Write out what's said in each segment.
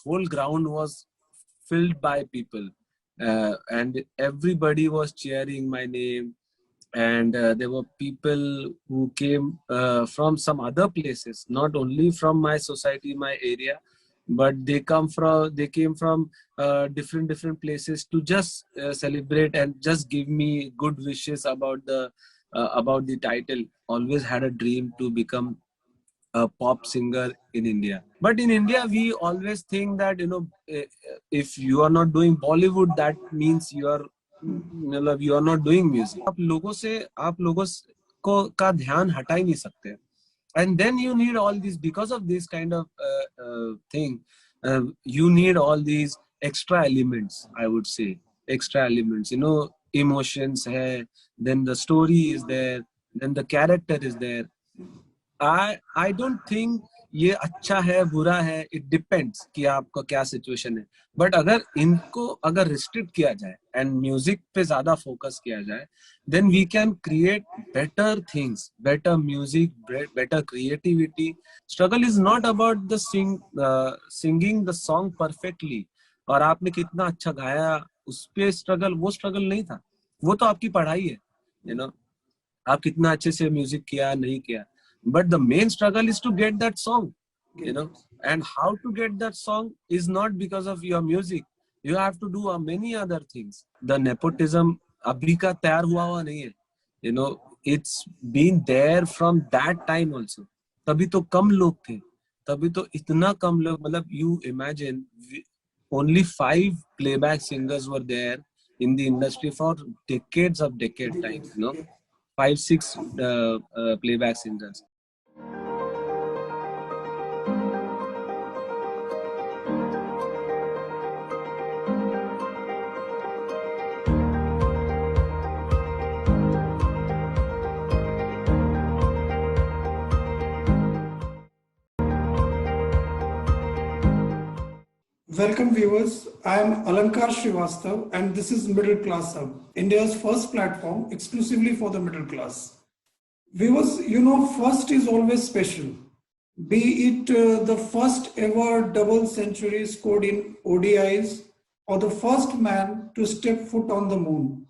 whole ground was filled by people, and everybody was cheering my name. And there were people who came from some other places, not only from my society, my area, but they came from different places to just celebrate and just give me good wishes about the title. Always had a dream to become a pop singer in India. But in India, we always think that, if you are not doing Bollywood, that means you are not doing music. आप लोगों को का ध्यान हटा ही नहीं सकते. And then you need all these, because of this kind of thing, you need all these extra elements, I would say. Extra elements, emotions hai, then the story is there, then the character is there. I don't think ये अच्छा है बुरा है, it depends कि आपका क्या situation है. But अगर restrict किया जाए and music पे ज़्यादा focus किया जाए, then we can create better things, better music, better creativity. Struggle is not about the singing the song perfectly. और आपने कितना अच्छा गाया, उस पे struggle, वो struggle नहीं था. वो तो आपकी पढ़ाई है, आप कितना अच्छे से music किया नहीं किया. But the main struggle is to get that song, and how to get that song is not because of your music. You have to do many other things. The nepotism abhi ka तैयार हुआ नहीं है, it's been there from that time also. तभी तो कम लोग थे, तभी तो इतना कम लोग, मतलब you imagine, only 5 playback singers were there in the industry for decade time, 5-6 playback singers. Welcome viewers, I am Alankar Srivastav and this is Middle Class Hub, India's first platform exclusively for the middle class. Viewers, first is always special. Be it the first ever double century scored in ODIs or the first man to step foot on the moon.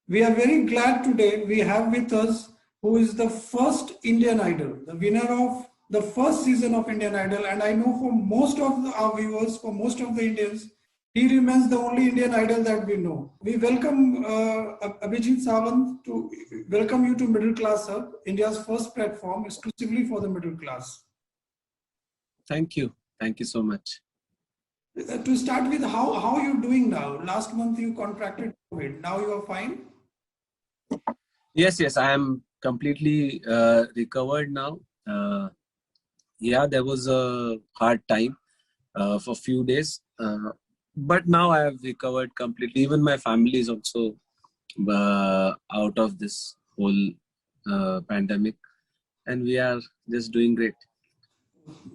We are very glad today we have with us who is the first Indian Idol, the winner of the first season of Indian Idol, and I know for most of our viewers, for most of the Indians, he remains the only Indian Idol that we know. We welcome Abhijeet Sawant to welcome you to Middle Class Hub, India's first platform exclusively for the middle class. Thank you so much. To start with, how are you doing now? Last month you contracted COVID. Now you are fine? Yes, I am completely recovered now. Yeah, there was a hard time for a few days, but now I have recovered completely. Even my family is also out of this whole pandemic, and we are just doing great.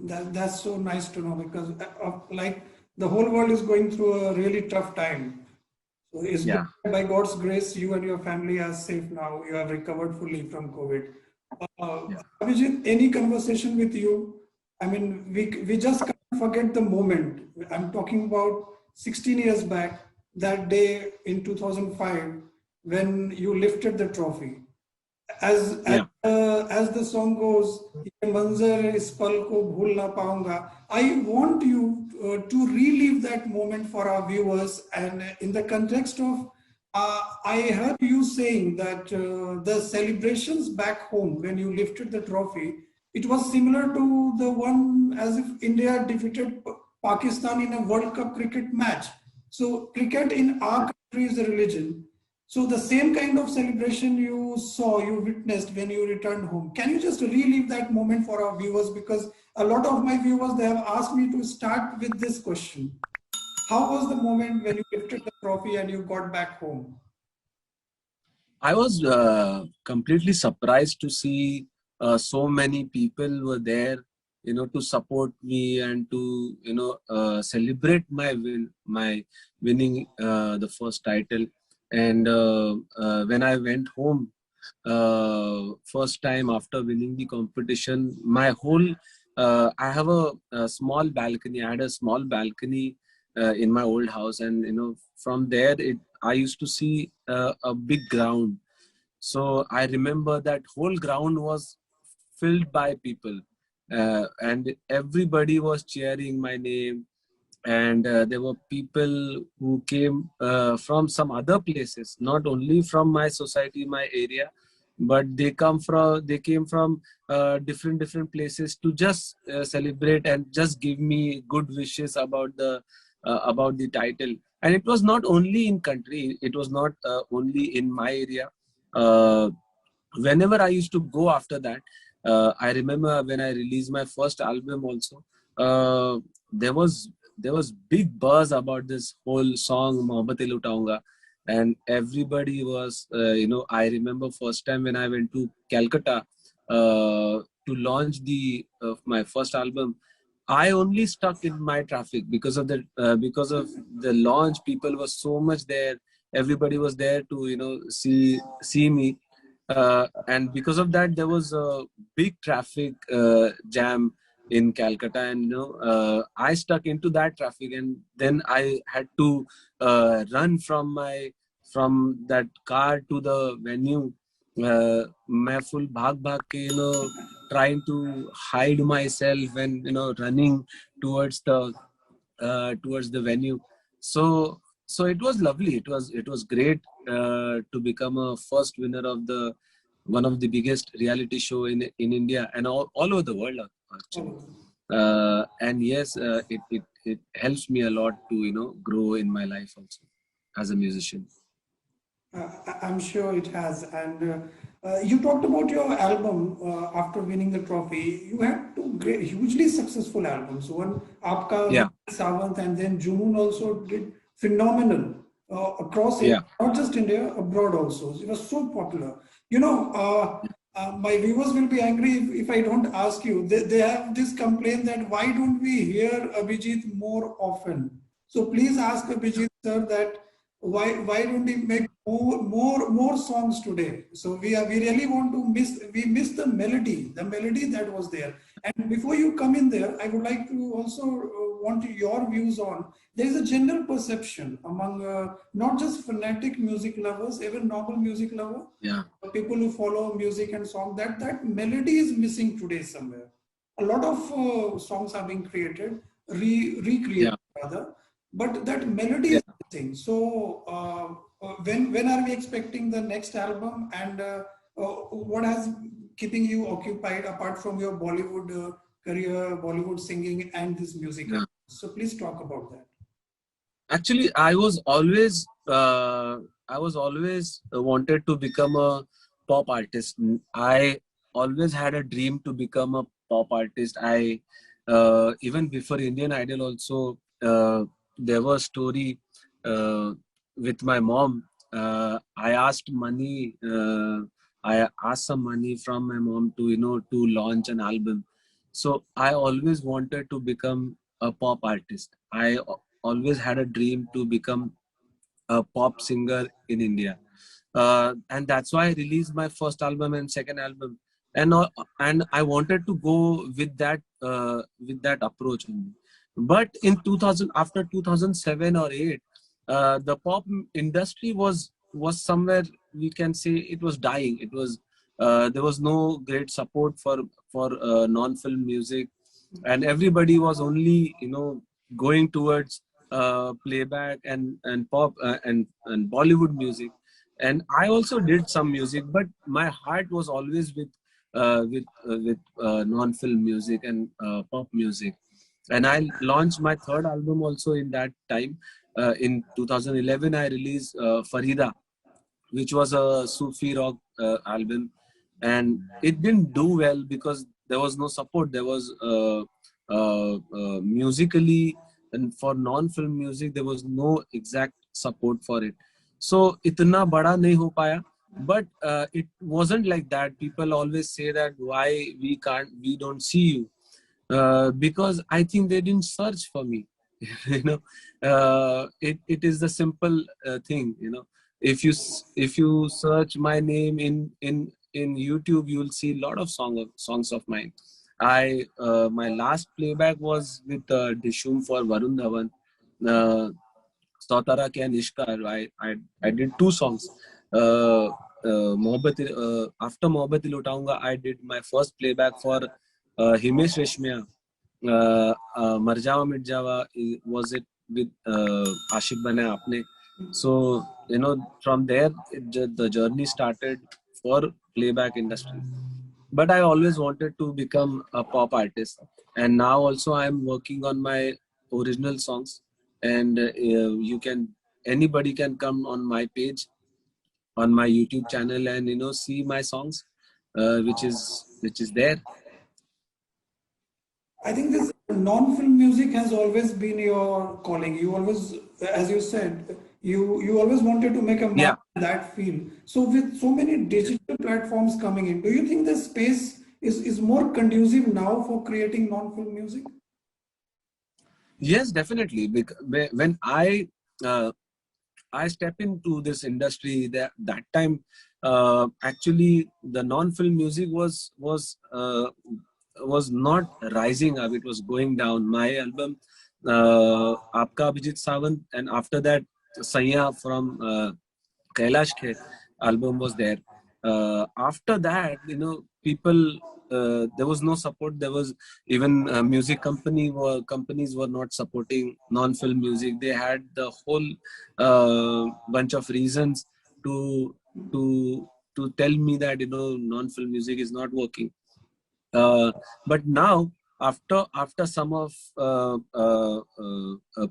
That's so nice to know, because like the whole world is going through a really tough time. So it's good, by God's grace, you and your family are safe now. You have recovered fully from COVID. Abhijeet, any conversation with you? I mean, we just can't forget the moment. I'm talking about 16 years back, that day in 2005, when you lifted the trophy. As the song goes, "Ye manzar is pal ko bhul na paunga." I want you to relive that moment for our viewers, and in the context of, I heard you saying that the celebrations back home when you lifted the trophy, it was similar to the one as if India defeated Pakistan in a World Cup cricket match. So cricket in our country is a religion. So the same kind of celebration you witnessed when you returned home. Can you just relive that moment for our viewers? Because a lot of my viewers, they have asked me to start with this question. How was the moment when you lifted the trophy and you got back home? I was completely surprised to see so many people were there, to support me and to, celebrate my winning the first title. And when I went home, first time after winning the competition, my whole I have a small balcony. I had a small balcony in my old house, and from there I used to see a big ground. So I remember that whole ground was filled by people, and everybody was cheering my name. And there were people who came from some other places, not only from my society, my area, but they came from different places to just celebrate and just give me good wishes about the title. And it was not only in country, it was not only in my area. uh, Whenever I used to go after that, I remember when I released my first album also, uh, there was there was big buzz about this whole song Mohabbat Lutaunga, and everybody was I remember first time when I went to Calcutta to launch the my first album. I only stuck in my traffic because of the launch. People were so much there. Everybody was there to see me, and because of that there was a big traffic jam in Calcutta, and I stuck into that traffic, and then I had to run from that car to the venue. मैं full भाग के trying to hide myself and running towards the venue. So it was lovely. It was great to become a first winner of the one of the biggest reality show in India and all over the world actually. And yes, it helps me a lot to grow in my life also as a musician. I'm sure it has. And you talked about your album after winning the trophy. You had two great, hugely successful albums. One, Aapka Yeah, with Sawant, and then Junoon also did phenomenal across India, yeah, not just India, abroad also. It was so popular. My viewers will be angry if I don't ask you. They have this complaint that why don't we hear Abhijeet more often? So please ask Abhijeet sir that why don't we make more songs today? So we really want to miss the melody that was there. And before you come in there, I would like to also want your views on, there is a general perception among not just fanatic music lovers, even normal music lover, yeah, people who follow music and song, that melody is missing today somewhere. A lot of songs are being created, recreated yeah, rather, but that melody yeah. is missing. So when are we expecting the next album, and what has keeping you occupied apart from your Bollywood career, Bollywood singing, and this music? Yeah. So please talk about that. Actually, I was always wanted to become a pop artist. I always had a dream to become a pop artist. I even before Indian Idol also, there was story uh, with my mom. I asked money. I asked some money from my mom to to launch an album. So I always wanted to become a pop artist. I always had a dream to become a pop singer in India, and that's why I released my first album and second album, and I wanted to go with that approach only. But in 2000, after 2007 or 8, the pop industry was somewhere, we can say it was dying. It was There was no great support for non-film music, and everybody was only going towards playback and pop and Bollywood music. And I also did some music, but my heart was always with non-film music and pop music. And I launched my third album also in that time. In 2011, I released Farida, which was a Sufi rock album, and it didn't do well because there was no support. There was musically, and for non-film music there was no exact support for it. So itna bada nahi ho paya. But it wasn't like that. People always say that why we don't see you, because I think they didn't search for me. you know, it is the simple thing. If you search my name in YouTube, you will see a lot of songs of mine. My last playback was with Dishum for Varun Dhawan. Uh, Sautara Kya Nishkar. I did two songs. After Mohabbat Lutaunga, I did my first playback for Himesh Reshmiya. Marjawa Mirjawa was it with Ashik Bane Apne. So from there the journey started for playback industry. But I always wanted to become a pop artist, and now also I'm working on my original songs. And anybody can come on my page, on my YouTube channel, and see my songs, which is there. I think this non-film music has always been your calling. You always, as you said, you always wanted to make a Yeah. mark in that field. So with so many digital platforms coming in, do you think the space is more conducive now for creating non-film music? Yes, definitely. When uh, I step into this industry, that time actually the non-film music was not rising up; it was going down. My album, Aapka Abhijeet Sawant, and after that, Saiya from Kailash Kher album was there. After that, people, there was no support. There was even music companies were not supporting non-film music. They had the whole bunch of reasons to to to tell me that non-film music is not working. Uh, but now, after some of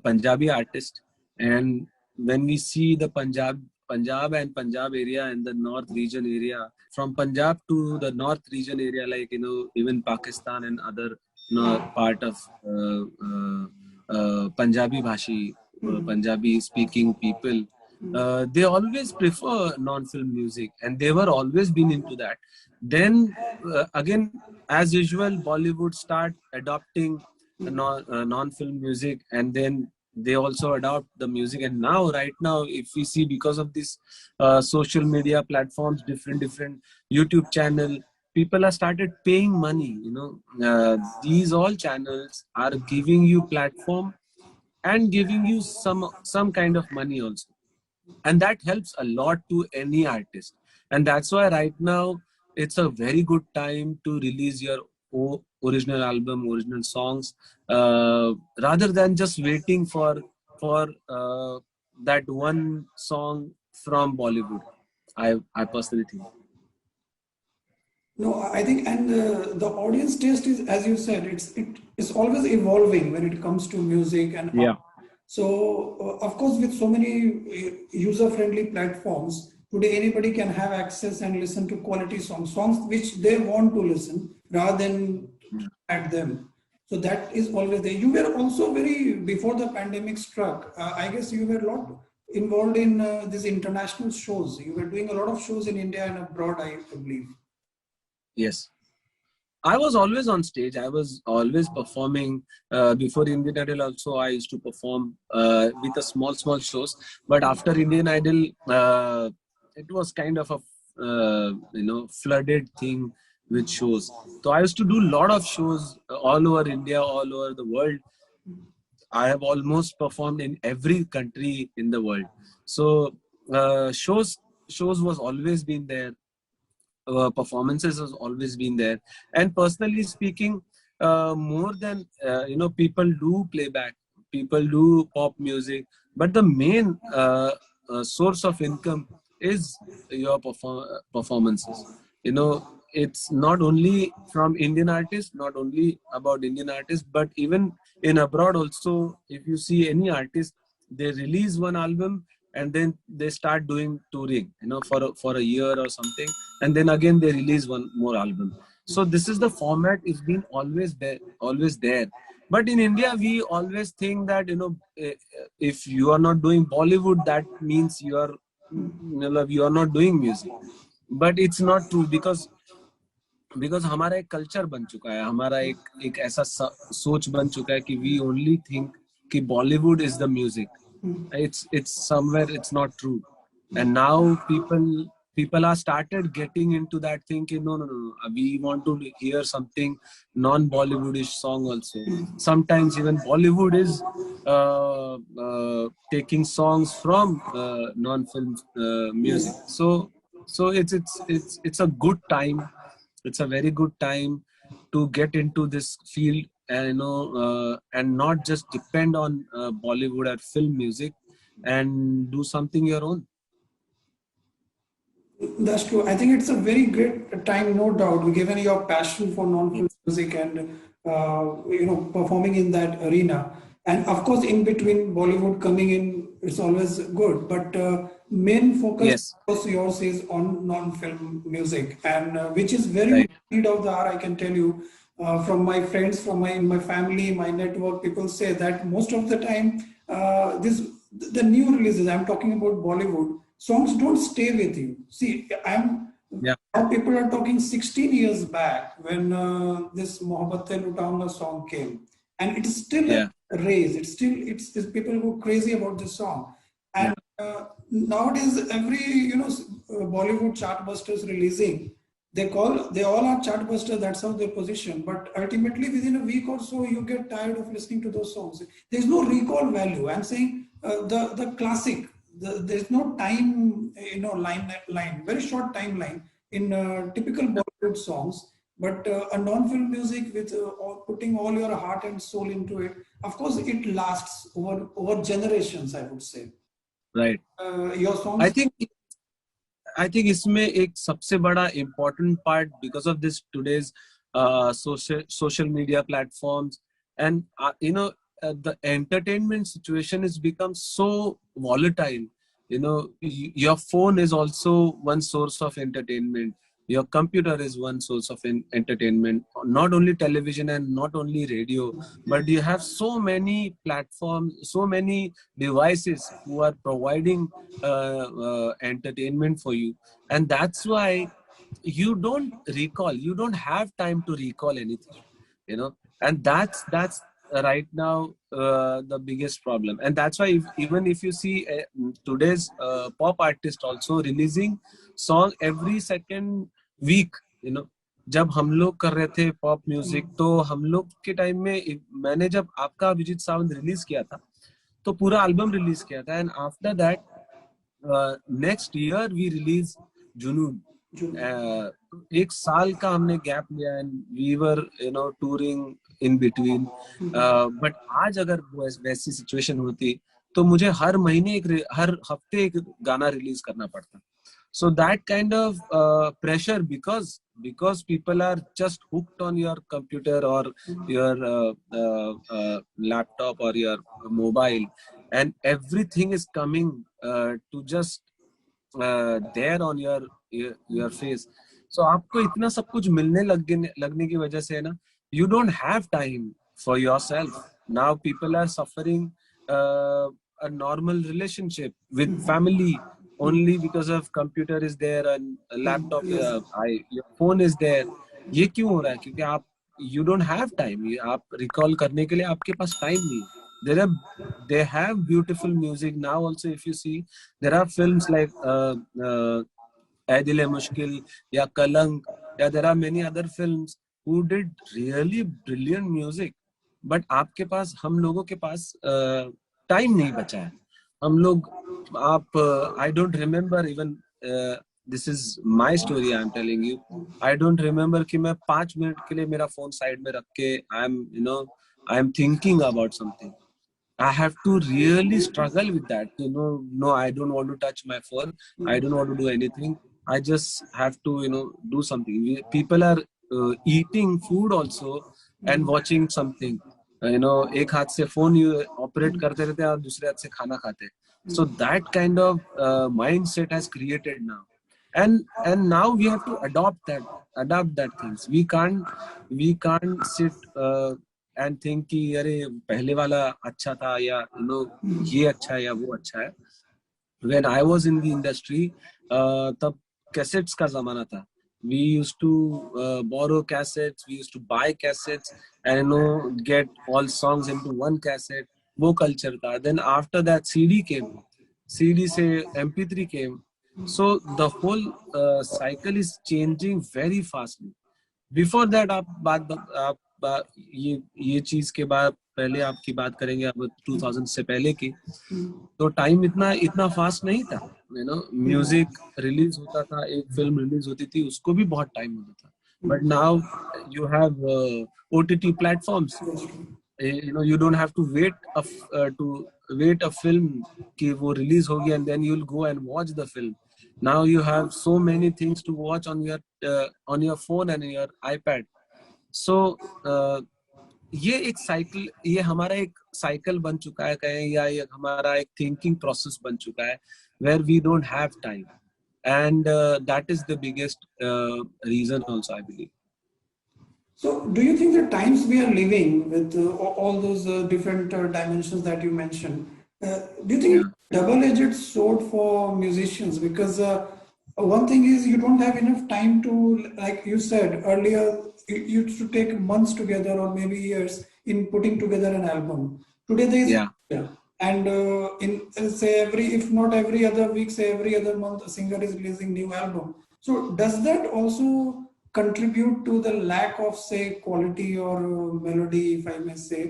Punjabi artists, and when we see the Punjab and Punjab area and the North region area, from Punjab to the North region area, like even Pakistan and other part of Punjabi Bhashi, Punjabi speaking people, they always prefer non-film music, and they were always been into that. Then again, as usual, Bollywood start adopting non-film music, and then they also adopt the music. And now, right now, if we see, because of this social media platforms, different YouTube channel, people have started paying money. These all channels are giving you platform and giving you some kind of money also, and that helps a lot to any artist. And that's why right now it's a very good time to release your original album, original songs, rather than just waiting for that one song from Bollywood. I personally think. No, I think, and the audience taste is, as you said, it's always evolving when it comes to music and art. Yeah. So, of course, with so many user-friendly platforms, today anybody can have access and listen to quality songs which they want to listen rather than at them. So that is always there. You were also very, before the pandemic struck, I guess you were a lot involved in these international shows. You were doing a lot of shows in India and abroad, I believe. Yes. I was always on stage. I was always performing. Before Indian Idol also, I used to perform with a small shows. But after Indian Idol, it was kind of a flooded thing with shows. So I used to do a lot of shows all over India, all over the world. I have almost performed in every country in the world. So shows was always been there. Performances has always been there. And personally speaking, more than people do playback, people do pop music, but the main source of income is your performances. It's not only from Indian artists, not only about Indian artists, but even in abroad also. If you see any artist, they release one album and then they start doing touring, for a year or something, and then again they release one more album. So this is the format. It's been always there. But in India, we always think that if you are not doing Bollywood, that means you are not doing music. But it's not true, because हमारा एक culture बन चुका है, हमारा एक ऐसा सोच बन चुका है कि we only think कि Bollywood is the music. It's somewhere it's not true. And now people are started getting into that thinking, no, no, no, no, we want to hear something non-Bollywoodish song also. Sometimes even Bollywood is taking songs from non-film music. Yes. So it's a good time. It's a very good time to get into this field, and and not just depend on Bollywood or film music, and do something your own. That's true. I think it's a very great time, no doubt, given your passion for non-film music and performing in that arena. And of course, in between Bollywood coming in, it's always good. But main focus Yes, of yours is on non-film music, and which is very much right. need of the hour. I can tell you from my friends, from my family, my network, people say that most of the time, this the new releases. I'm talking about Bollywood songs don't stay with you. See, I'm Yeah, now people are talking 16 years back when this Mohabbat Lutaunga song came, and it is still a yeah, race. It's people go crazy about this song, yeah, and nowadays every Bollywood chartbusters releasing. They all are chartbusters. That's how they're positioned. But ultimately, within a week or so, you get tired of listening to those songs. There's no recall value. I'm saying the classic. There's no time, line, very short timeline in typical Bollywood songs. But a non-film music with putting all your heart and soul into it, of course, it lasts over generations. I would say right. your I songs. think I think इसमें एक सबसे बड़ा important part because of this today's social media platforms, and the entertainment situation has become so volatile. Your phone is also one source of entertainment. Your computer is one source of entertainment. Not only television and not only radio, but you have so many platforms, so many devices who are providing entertainment for you, and that's why you don't have time to recall anything, and that's right now the biggest problem. And that's why even if you see today's pop artist also releasing song every second week, जब हम लोग कर रहे थे pop music, तो हम लोग के टाइम में मैंने जब आपका अभिजीत सावंत रिलीज किया था, तो पूरा एल्बम रिलीज किया था, and after that next year we release Junoon. एक साल का हमने गैप लिया, and we were touring in between. But आज अगर वैसी सिचुएशन होती, तो मुझे हर महीने हर हफ्ते एक गाना रिलीज करना पड़ता. So that kind of pressure, because people are just hooked on your computer or your laptop or your mobile, and everything is coming to just there on your face. So आपको इतना सब कुछ मिलने लगने की वजह से है ना, you don't have time for yourself. Now people are suffering a normal relationship with family only because of computer is there and a laptop, Yes. your phone is there. ये क्यों हो रहा है? क्योंकि आप you don't have time. आप recall करने के लिए आपके पास time नहीं है. They have beautiful music now also. If you see, there are films like ऐ दिल है मुश्किल या कलंक, या there are many other films who did really brilliant music. But आपके पास, हम लोगों के पास टाइम नहीं बचा है. हम लोग आप I don't remember even this is my story I'm telling you. I don't remember कि मैं 5 मिनट के लिए मेरा फोन साइड में रख के I'm thinking about something. I have to really struggle with that. No, I don't want to touch my phone. I don't want to do anything. I just have to, do something. People are eating food also and watching something. एक हाथ से phone operate करते रहते हैं और दूसरे हाथ से खाना खाते हैं. So that kind of mindset has created now, and now we have to adapt that things. We can't sit and think कि अरे पहले वाला अच्छा था, या ये अच्छा है या वो अच्छा है. When I was in the industry, तब cassettes का जमाना था. We used to borrow cassettes, we used to buy cassettes, and get all songs into one cassette. वो culture था. Then after that CD came. CD से MP3 came. So the whole cycle is changing very fastly. Before that आप ये चीज के बाद पहले आपकी बात करेंगे अब 2000 से पहले की, तो टाइम इतना इतना फास्ट नहीं था. म्यूजिक रिलीज होता था, एक फिल्म रिलीज होती थी, उसको भी बहुत टाइम होता था. But now you have OTT platforms. You don't have to wait a film कि वो release होगी and then you'll go and watch the film. Now you have so many things to watch on your phone and your iPad. So ये एक cycle, ये हमारा एक cycle बन चुका है कहें, या ये हमारा एक थिंकिंग प्रोसेस बन चुका है where we don't have time, and that is the biggest reason also, I believe. So, do you think the times we are living with all those different dimensions that you mentioned, do you think Yeah. it's a double-edged sword for musicians? Because one thing is you don't have enough time to, like you said earlier, you used to take months together or maybe years in putting together an album. Today there is, Yeah. and in say every, if not every other week, say every other month, a singer is releasing new album. So does that also contribute to the lack of say quality or melody, if I may say,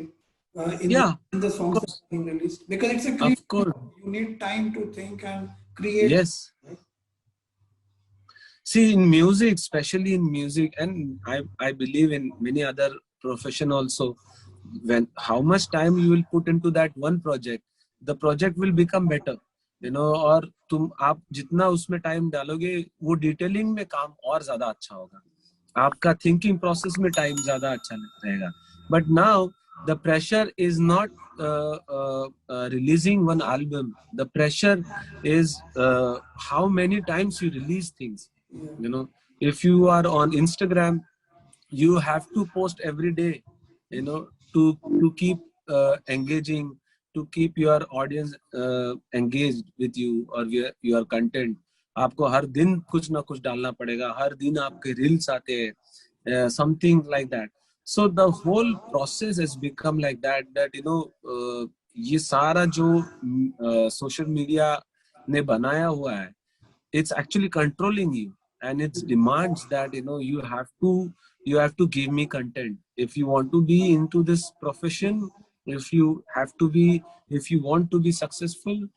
Yeah, in the of songs that course. are being released? Because it's a Of creative, course. you need time to think and create. Yes. See, in music, especially in music, and I believe in many other profession also, when how much time you will put into that one project, the project will become better. और तुम आप जितना उसमें time डालोगे, वो detailing में काम और ज्यादा अच्छा होगा. आपका थिंकिंग प्रोसेस में टाइम ज्यादा अच्छा रहेगा. But now the pressure is not releasing one album. The pressure is how many times you release things. If you are on Instagram, you have to post every day, to keep engaging, to keep your audience engaged with you or your content. आपको हर दिन कुछ ना कुछ डालना पड़ेगा, हर दिन आपके reels आते हैं, something like that. So the whole process has become like that ये सारा जो social media ने बनाया हुआ है, it's actually controlling you, and it demands that you have to give me content. If you want to be into this profession, if you want to be successful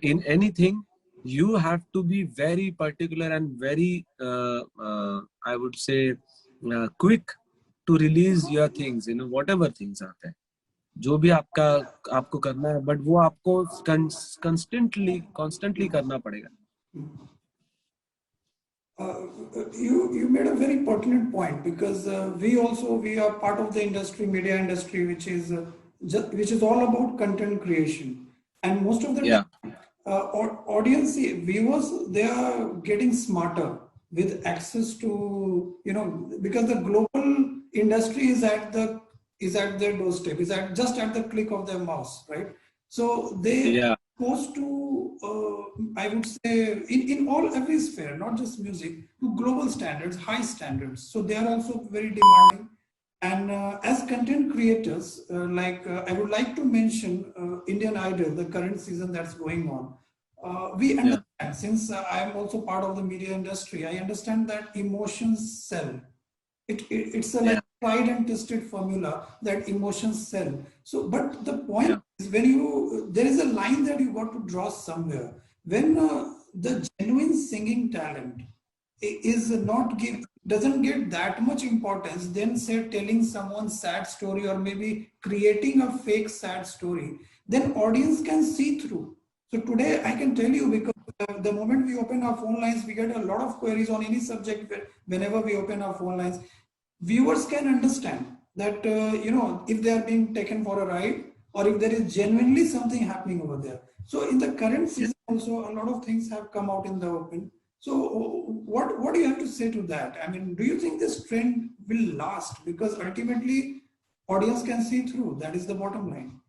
in anything, you have to be very particular and very I would say quick to release your things, whatever things आते हैं, जो भी आपको करना है, but वो आपको constantly करना पड़ेगा. You made a very pertinent point because we are part of the industry, media industry, which is all about content creation, and most of the Yeah. time, audience viewers, they are getting smarter with access to, because the global industry is at their doorstep, just at the click of their mouse, right? So they Yeah. supposed to, I would say, in all every sphere, not just music, to global standards, high standards. So they are also very demanding. And as content creators, I would like to mention Indian Idol, the current season that's going on. We understand, since I am also part of the media industry, I understand that emotions sell. It's a like tried and tested formula that emotions sell. So, but the point is when there is a line that you got to draw somewhere. When the genuine singing talent is not doesn't get that much importance, then say telling someone sad story or maybe creating a fake sad story, then audience can see through. So today I can tell you, because the moment we open our phone lines, we get a lot of queries on any subject. Whenever we open our phone lines, viewers can understand that if they are being taken for a ride or if there is genuinely something happening over there. So in the current season also a lot of things have come out in the open. So what do you have to say to that? I mean, do you think this trend will last? Because ultimately audience can see through. That is the bottom line.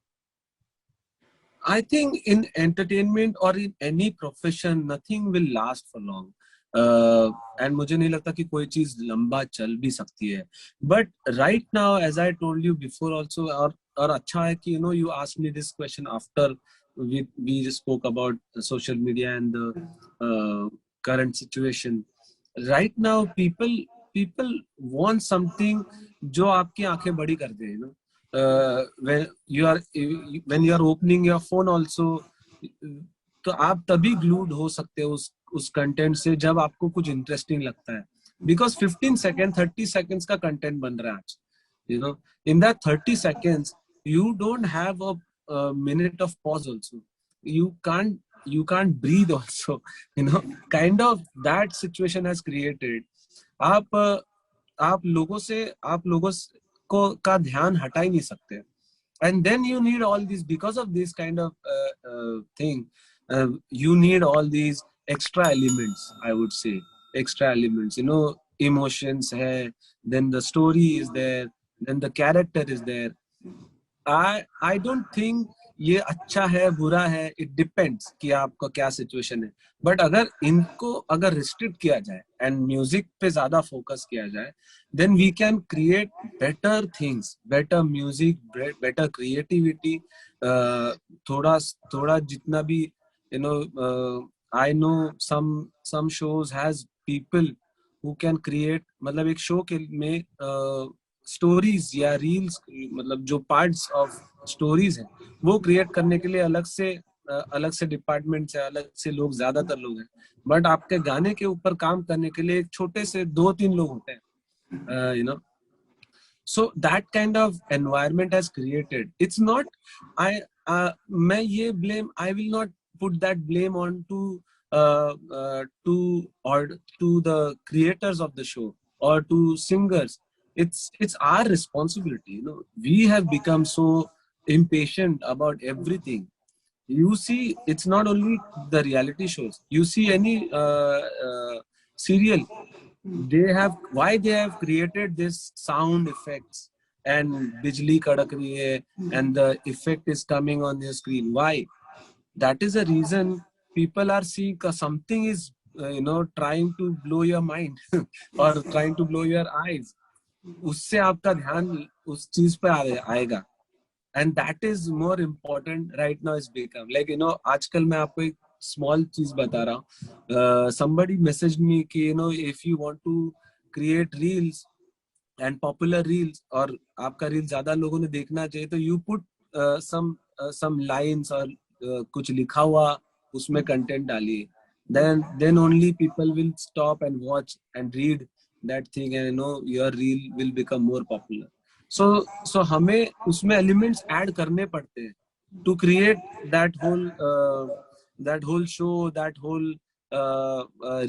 I think in entertainment or in any profession, nothing will last for long. And मुझे नहीं लगता कि कोई चीज लंबा चल भी सकती है. But right now, as I told you before also, और अच्छा है कि you asked me this question after we spoke about social media and the current situation. Right now, people want something जो आपकी आंखें बड़ी कर दे, you know. When you are opening your phone also, तो आप तभी glued हो सकते हो उस कंटेंट से जब आपको कुछ इंटरेस्टिंग लगता है. Because 15 सेकेंड 30 seconds का कंटेंट बन रहा है आज, you know. In that 30 seconds you don't have a minute of pause also. You can't breathe also, you know. Kind of that situation has created. आप लोगों को का ध्यान हटा ही नहीं सकते. And then you need all these, because of this kind of thing, you need all these extra elements, I would say. Extra elements, you know. Emotions hai, then the story is there, then the character is there. I don't think ये अच्छा है बुरा है, it depends कि आपका क्या situation है. But अगर इनको अगर restrict किया जाए and music पे ज़्यादा focus किया जाए, then we can create better things, better music, better creativity. थोड़ा जितना भी, you know, I know some shows has people who can create, मतलब एक शो के में स्टोरीज या रील्स, मतलब जो पार्ट्स ऑफ स्टोरीज हैं वो क्रिएट करने के लिए अलग से डिपार्टमेंट्स है, अलग से लोग, ज्यादातर लोग हैं. बट आपके गाने के ऊपर काम करने के लिए एक छोटे से 2-3 लोग होते हैं, you know. So that kind of environment has created. It's not, मैं ये blame, I will not put that blame on to the creators of the show or to singers. It's our responsibility, you know. We have become so impatient about everything. You see, it's not only the reality shows. You see any serial, why they have created this sound effects and bijli kadak rahi hai and the effect is coming on your screen. Why? That is the reason people are seeing something is you know, trying to blow your mind or trying to blow your eyes. उससे आपका ध्यान उस चीज पे आएगा. And that is more important right now. It's become like, you know, आजकल मैं आपको एक small चीज बता रहा हूँ. Somebody messaged me कि, you know, if you want to create reels and popular reels और आपका reel ज्यादा लोगों ने देखना चाहिए, तो you put some lines और कुछ लिखा हुआ उसमें content डालिए. Then only people will stop and watch and read that thing, and you know, your reel will become more popular. So हमें उसमें elements add करने पड़ते हैं to create that whole show, that whole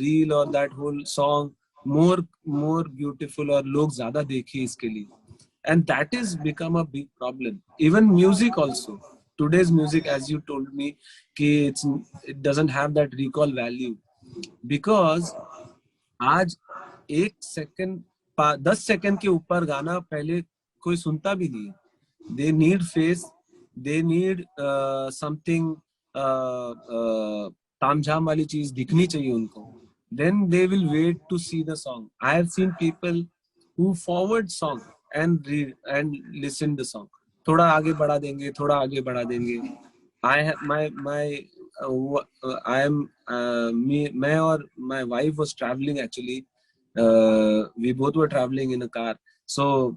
reel or that whole song more beautiful और लोग ज़्यादा देखें इसके लिए. And that is become a big problem. Even music also. Today's music, as you told me, it doesn't have that recall value because आज 1 second 10 second के ऊपर गाना पहले कोई सुनता भी नहीं है. They need face, they need something तामझाम वाली चीज दिखनी चाहिए उनको. Then they will wait to see the song. I have seen people who forward song and read and listen the song. थोड़ा आगे बढ़ा देंगे, थोड़ा आगे बढ़ा देंगे. I have I am मैं और my wife was traveling actually. We both were traveling in a car. So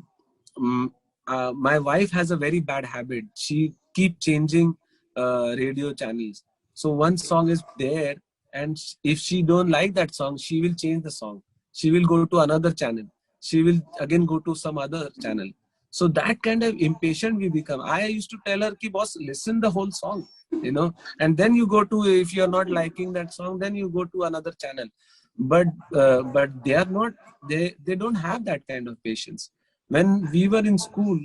my wife has a very bad habit. She keep changing radio channels. So one song is there, and if she don't like that song, she will change the song. She will go to another channel. She will again go to some other channel. So that kind of impatient we become. I used to tell her, "Ki boss, listen the whole song, you know, and then you go to, if you're not liking that song, then you go to another channel." But they are not. They don't have that kind of patience. When we were in school,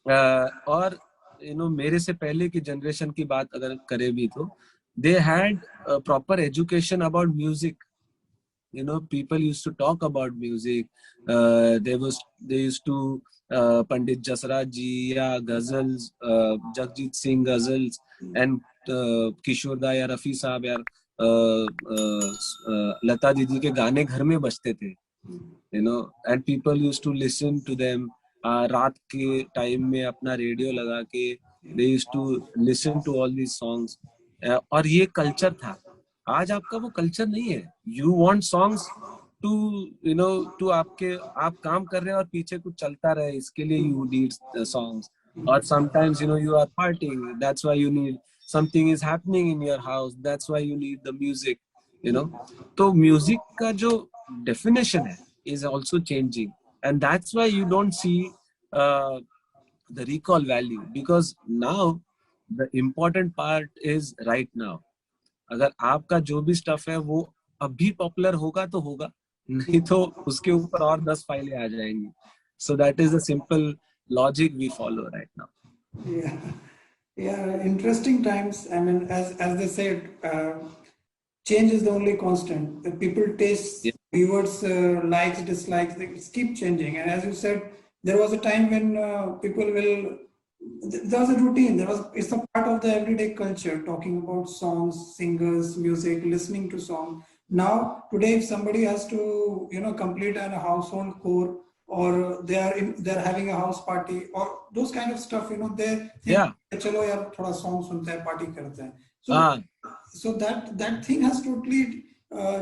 और you know, मेरे से पहले की generation की बात अगर करें भी तो, they had a proper education about music. You know, people used to talk about music. They used to Pandit Jasraj ji या ghazals, Jagjit Singh ghazals and किशोर दा या रफी साहब या लता दीदी के गाने घर में बजते थे. You know, and people used to listen to them. रात के टाइम में अपना रेडियो लगा के they used to listen to all these songs. और ये culture था. आज आपका वो culture नहीं है. You want songs to, you know, to आपके, आप काम कर रहे हैं और पीछे कुछ चलता रहे, इसके लिए you need songs. Or sometimes, you know, you are partying, that's why you need, something is happening in your house, that's why you need the music, you know. तो music का जो definition है is also changing, and that's why you don't see the recall value, because now the important part is right now. अगर आपका जो भी stuff है वो अभी पॉपुलर होगा तो होगा, नहीं तो उसके ऊपर और 10 फाइलें आ जाएंगी. So that is the simple logic we follow right now. Yeah, yeah, interesting times. I mean, as they said, change is the only constant. The people taste, Yeah. viewers likes, dislikes, they keep changing. And as you said, there was a time when people will. There was a routine. It's a part of the everyday culture. Talking about songs, singers, music, listening to songs. Now today, if somebody has to, complete a household chore, or they're having a house party, or those kind of stuff, they think, Yeah. चलो यार थोड़ा song सुनते हैं, party करते हैं. So so that thing has totally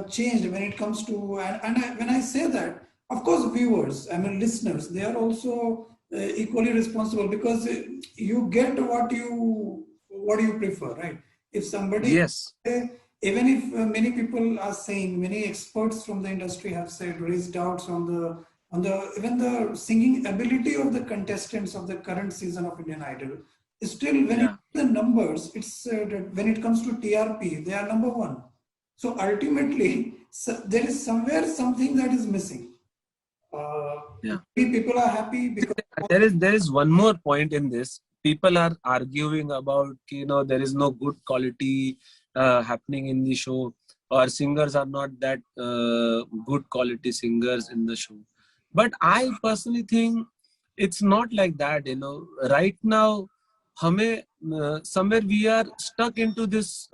changed when it comes to, when I say that, of course viewers, I mean listeners, they are also equally responsible, because you get what you prefer, right? If somebody, Yes. even if many people are saying, many experts from the industry have said, raised doubts on the even the singing ability of the contestants of the current season of Indian Idol. Still, when Yeah. the numbers, it's when it comes to TRP, they are number one. So ultimately, there is somewhere something that is missing. Yeah. People are happy because There is one more point in this. People are arguing about, you know, there is no good quality happening in the show, or singers are not that good quality singers in the show. But I personally think it's not like that. You know, right now, हमें somewhere we are stuck into this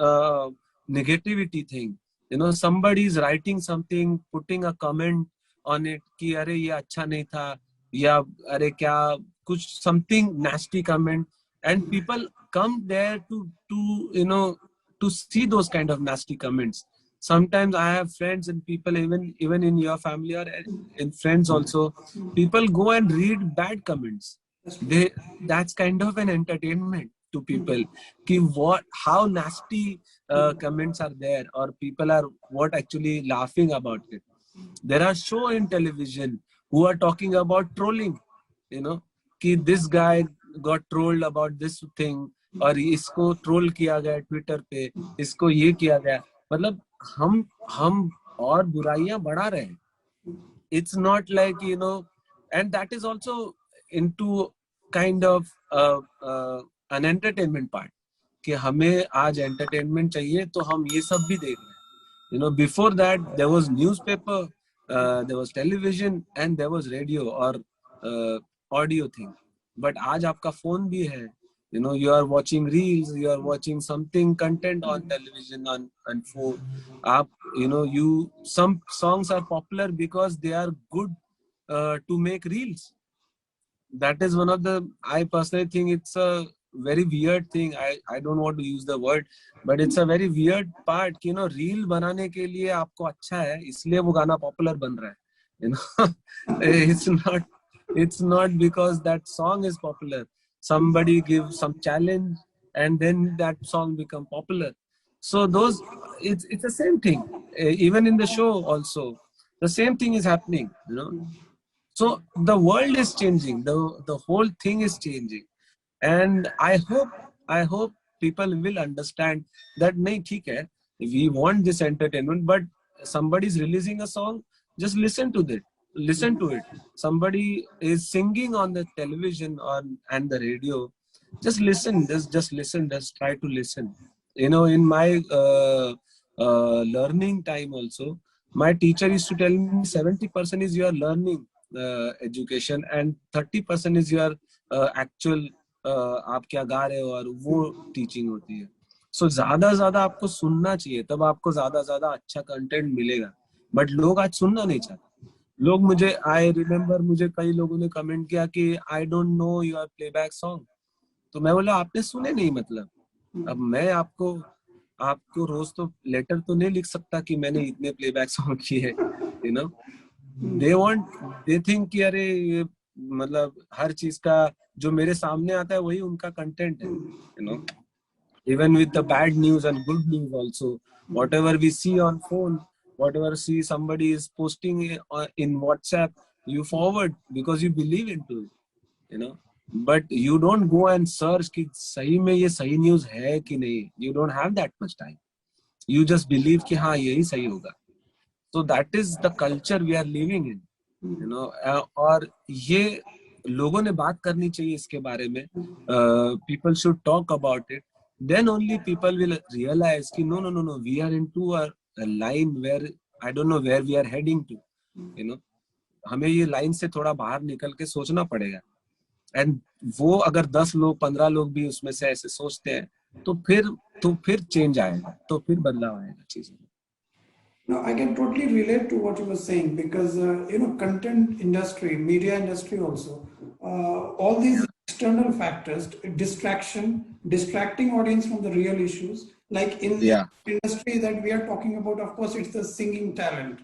negativity thing. You know, somebody is writing something, putting a comment on it कि अरे ये अच्छा नहीं था, या अरे क्या कुछ something nasty comment, and people come there to you know, to see those kind of nasty comments. Sometimes I have friends and people, even in your family or in friends also, people go and read bad comments. They, that's kind of an entertainment to people कि what, how nasty comments are there, or people are what actually laughing about it. There are show in television who are talking about trolling, you know, कि this guy got trolled about this thing, और इसको troll किया गया Twitter पे, इसको ये किया गया. मतलब हम और बुराइयां बढ़ा रहे हैं. It's not like, you know, and that is also into kind of an entertainment part, कि हमें आज entertainment चाहिए तो हम ये सब भी देख रहे हैं. You know, before that there was newspaper, there was television, and there was radio or audio thing. But आज आपका phone भी है. You know, you are watching reels, you are watching something content on television, on phone. You know, some songs are popular because they are good to make reels. That is one of the, I personally think it's a very weird thing. I don't want to use the word, but it's a very weird part. You know, reel बनाने के लिए आपको अच्छा है, इसलिए वो गाना popular बन रहा है. You know, it's not because that song is popular. Somebody gives some challenge, and then that song become popular. So those, it's the same thing. Even in the show also, the same thing is happening. You know. So the world is changing. The whole thing is changing, and I hope people will understand that nahi theek hai, we want this entertainment, but somebody is releasing a song, just listen to it. Listen to it. Somebody is singing on the television and the radio. Just listen. Just listen. Just try to listen. You know, in my learning time also, my teacher used to tell me 70% is your learning education, and 30% is your actual आप क्या गा रहे हो, और वो teaching होती है. सो ज्यादा आपको सुनना चाहिए, तब आपको ज्यादा अच्छा कंटेंट मिलेगा. बट लोग आज सुनना नहीं चाहते. लोग मुझे, आई रिमेम्बर, मुझे कई लोगों ने कमेंट किया कि I don't know your playback song. तो मैं बोला आपने सुने नहीं, मतलब अब मैं आपको रोज तो लेटर तो नहीं लिख सकता कि मैंने इतने प्लेबैक सॉन्ग किए, you know. They want, they think कि अरे ये मतलब हर चीज का जो मेरे सामने आता है वही उनका कंटेंट है, you know. Even with the bad news and good news also, whatever we see on phone, whatever see somebody is posting in WhatsApp, you forward because you believe into it, you know. But you don't go and search कि सही में ये सही news है कि नहीं. You don't have that much time. You just believe कि हाँ यही सही होगा. So that is the culture we are living in, you know. और ये लोगों ने बात करनी चाहिए इसके बारे में. People should talk about it. Then only people will realize कि no, we are into a line where I don't know where we are heading to, you know. हमें ये लाइन से थोड़ा बाहर निकल के सोचना पड़ेगा. एंड वो अगर 10 लोग 15 लोग भी उसमें से ऐसे सोचते हैं तो फिर चेंज आएगा, तो फिर बदलाव आएगा चीजों में. No, I can totally relate to what you were saying because content industry, media industry also, all these external factors, distracting audience from the real issues. Like in Yeah. industry that we are talking about, of course, it's the singing talent.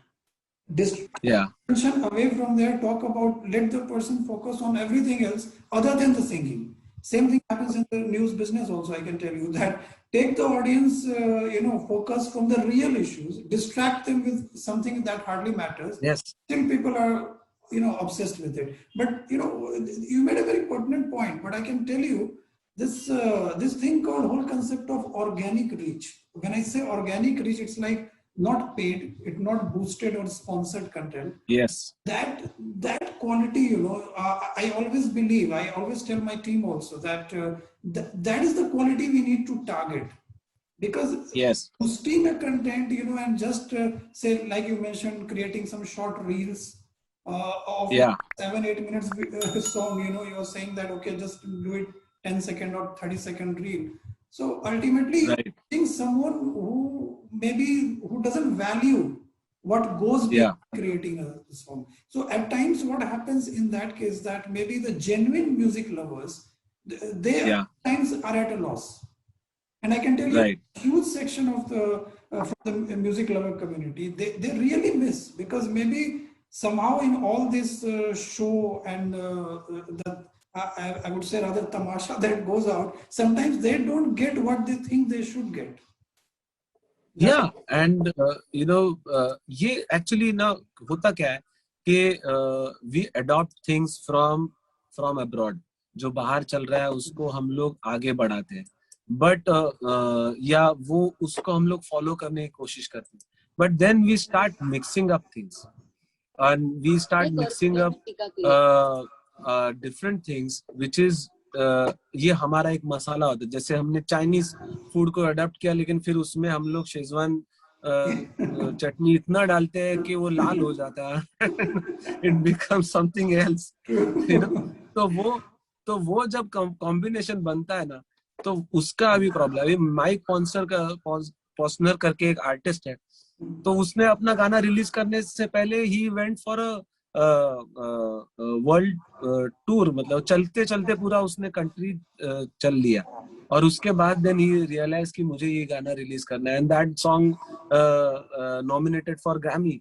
Yeah. Attention away from there, talk about, let the person focus on everything else other than the singing. Same thing happens in the news business also. I can tell you that take the audience, focus from the real issues, distract them with something that hardly matters. Yes. Still, people are obsessed with it. But you made a very pertinent point. But I can tell you this thing called whole concept of organic reach. When I say organic reach, it's like not paid, it's not boosted or sponsored content. Yes. That quality, I always believe, I always tell my team also that that is the quality we need to target. Because yes, boosting a content, and just say, like you mentioned, creating some short reels of 7-8 minutes song, you're saying that, okay, just do it 10-second or 30-second reel. So ultimately, right. Think someone who doesn't value what goes behind creating a song. So at times, what happens in that case that maybe the genuine music lovers, they at times are at a loss. And I can tell you, a huge section of from the music lover community, they really miss, because maybe somehow in all this show and I would say rather tamasha that goes out, sometimes they don't get what they think they should get. And ये actually ना होता क्या है कि we adopt things from abroad. जो बाहर चल रहा है उसको हम लोग आगे बढ़ाते हैं, बट या वो उसको हम लोग फॉलो करने की कोशिश करते हैं, but then we start mixing up things and we start mixing up different things, which is ये हमारा एक मसाला होता है. जैसे हमने चाइनीज फूड को अडॉप्ट किया, लेकिन फिर उसमें हम लोग शेजवान चटनी इतना डालते हैं कि वो लाल हो जाता है. इट बिकम्स समथिंग एल्स, तो वो जब कॉम्बिनेशन बनता है ना, तो उसका अभी प्रॉब्लम है. माइक पॉस्नर करके एक आर्टिस्ट है, तो उसने अपना गाना रिलीज करने से पहले he went for world tour, मतलब चलते चलते पूरा उसने कंट्री चल लिया, और उसके बाद देन ही रियलाइज कि मुझे ये गाना रिलीज करना है, and that song nominated for Grammy.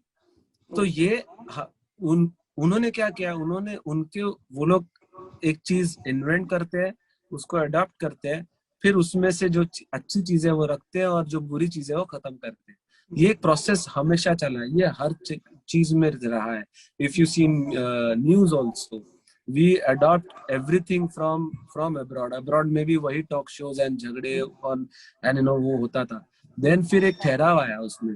तो ये उन्होंने क्या किया, वो लोग एक चीज इन्वेंट करते हैं, उसको अडॉप्ट करते हैं, फिर उसमें से जो अच्छी चीजें वो रखते हैं और जो बुरी चीजें वो खत्म करते हैं. ये एक प्रोसेस हमेशा चला है, ये हर चीज में रहा है. If you see news also, we adopt everything from abroad में भी वही टॉक शोज एंड झगड़े और एंड वो होता था. देन फिर एक ठहराव आया उसमें,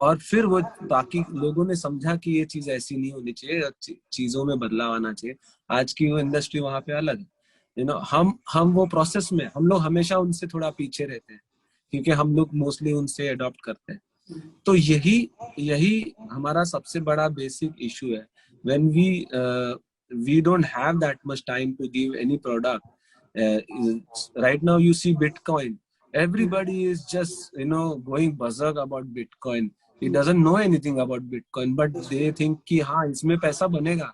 और फिर वो बाकी लोगों ने समझा कि ये चीज ऐसी नहीं होनी चाहिए, चीजों में बदलाव आना चाहिए. आज की वो इंडस्ट्री वहां पे अलग है. हम वो प्रोसेस में हम लोग हमेशा उनसे थोड़ा पीछे रहते हैं, क्योंकि हम लोग मोस्टली उनसे अडॉप्ट करते हैं. तो यही हमारा सबसे बड़ा बेसिक इशू है. When we don't have that much time to give any product. Right now you see bitcoin, everybody is just going berserk about bitcoin. He doesn't know anything about bitcoin, but they think कि हाँ इसमें पैसा बनेगा,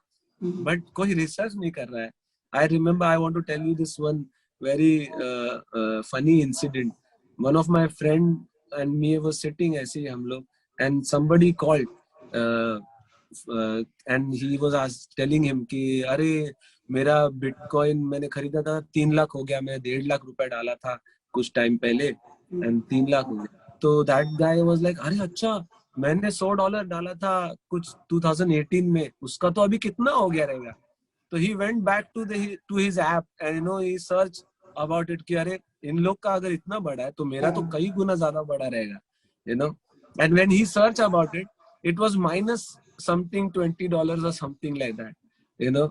but कोई research नहीं कर रहा है. I remember, I want to tell you this one very funny incident. One of my friend and me was sitting ऐसे ही हम लोग, and somebody called, uh, and he was telling him कि अरे मेरा बिटकॉइन मैंने खरीदा था 3 लाख हो गया, मैं 1.5 लाख रुपए डाला था कुछ टाइम पहले, एंड 3 लाख हो गया. तो दैट गाय वाज लाइक, अरे अच्छा, मैंने $100 डाला था कुछ 2018 में, उसका तो अभी कितना हो गया रहेगा. तो he went back to his app and he searched about it कि अरे इन लोग का अगर इतना बड़ा है तो मेरा तो कई गुना ज्यादा बड़ा रहेगा, you know. And when he searched about it, it was minus something $20 or something like that, you know.